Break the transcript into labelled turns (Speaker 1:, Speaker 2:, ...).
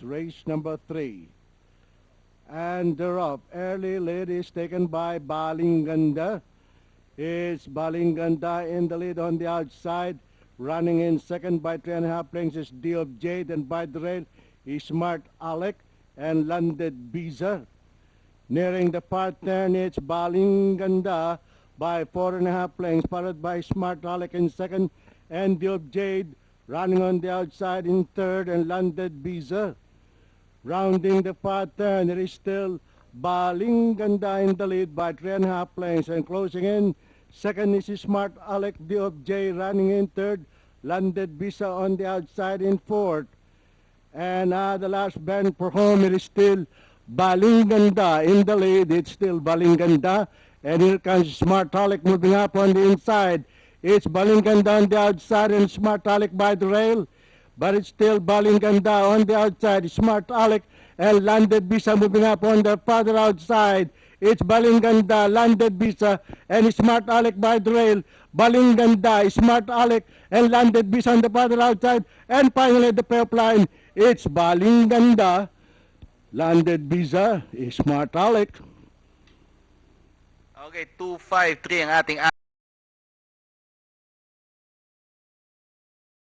Speaker 1: race number 3. And they're up. Early lead is taken by Balinganda. It's Balinganda in the lead on the outside. Running in second by 3.5 lengths is D of Jade, and by the rail is Smart Alec and Landed Biza. Nearing the part turn, it's Balinganda by 4.5 lengths, followed by Smart Alec in second, and D of Jade running on the outside in third, and Landed Biza. Rounding the part turn, it is still Balinganda in the lead by 3.5 lengths, and closing in second is Smart Alec, D of J running in third, Landed Biza on the outside in fourth. And the last bend for home, it is still Balinganda in the lead. It's still Balinganda. And here comes Smart Alec moving up on the inside. It's Balinganda on the outside and Smart Alec by the rail. But it's still Balinganda on the outside. Smart Alec and Landed Biza moving up on the farther outside. It's Balinganda, Landed Biza, and Smart Alec by the rail. Balinganda, Smart Alec, and Landed Biza on the farther outside. And finally, the payoff line, it's Balinganda, Landed Biza, Smart Alec.
Speaker 2: Okay, 2-5-3 ang ating